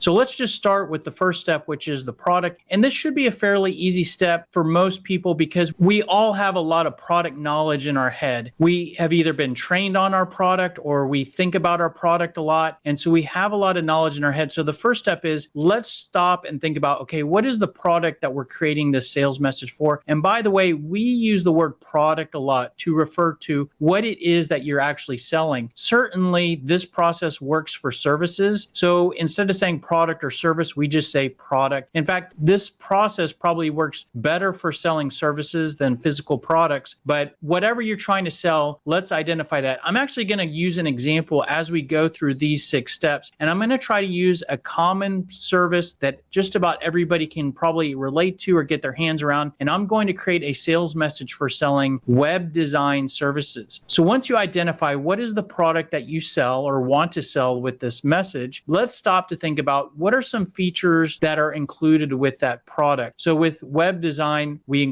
So let's just start with the first step, which is the product. And this should be a fairly easy step for most people because we all have a lot of product knowledge in our head. We have either been trained on our product or we think about our product a lot. And so we have a lot of knowledge in our head. So the first step is let's stop and think about, okay, what is the product that we're creating this sales message for? And by the way, we use the word product a lot to refer to what it is that you're actually selling. Certainly, this process works for services. So instead of saying product or service, we just say product. In fact, this process probably works better for selling services than physical products. But whatever you're trying to sell, let's identify that. I'm actually going to use an example as we go through these 6 steps. And I'm going to try to use a common service that just about everybody can probably relate to or get their hands around. And I'm going to create a sales message for selling web design services. So once you identify what is the product that you sell or want to sell with this message, let's stop to think about what are some features that are included with that product. So with web design, we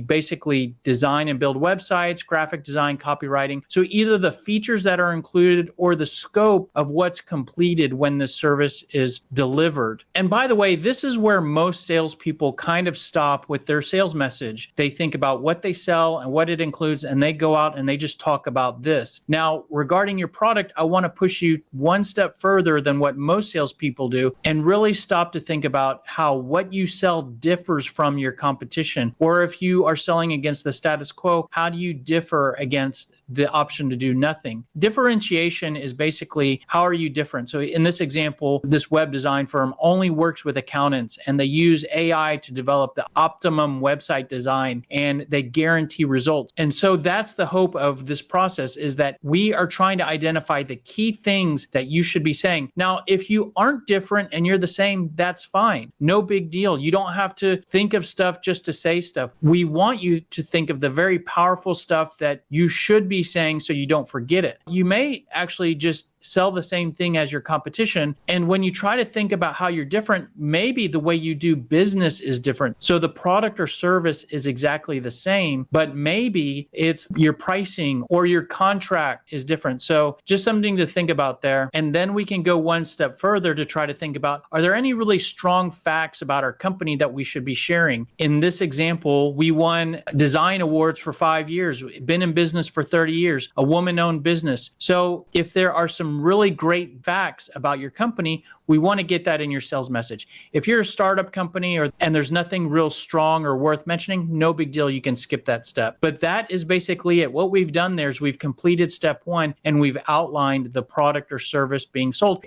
basically design and build websites, graphic design, copywriting. So either the features that are included or the scope of what's completed when the service is delivered. And by the way, this is where most salespeople kind of stop with their sales message. They think about what they sell and what it includes, and they go out and they just talk about this. Now, regarding your product, I want to push you one step further than what most salespeople do and really stop to think about how what you sell differs from your competition. Or if you are selling against the status quo, how do you differ against the option to do nothing? Differentiation is basically how are you different? So in this example, this web design firm only works with accountants and they use AI to develop the optimum website design and they guarantee results. And so that's the hope of this process, is that we are trying to identify the key things that you should be saying. Now, if you aren't different and you're the same, that's fine. No big deal. You don't have to think of stuff just to say stuff. We want you to think of the very powerful stuff that you should be saying so you don't forget it. You may actually just sell the same thing as your competition. And when you try to think about how you're different, maybe the way you do business is different. So the product or service is exactly the same, but maybe it's your pricing or your contract is different. So just something to think about there. And then we can go one step further to try to think about, are there any really strong facts about our company that we should be sharing? In this example, we won design awards for 5 years, been in business for 30 years, a woman-owned business. So if there are some really great facts about your company, we want to get that in your sales message. If you're a startup company and there's nothing real strong or worth mentioning, no big deal. You can skip that step. But that is basically it. What we've done there is we've completed step 1 and we've outlined the product or service being sold.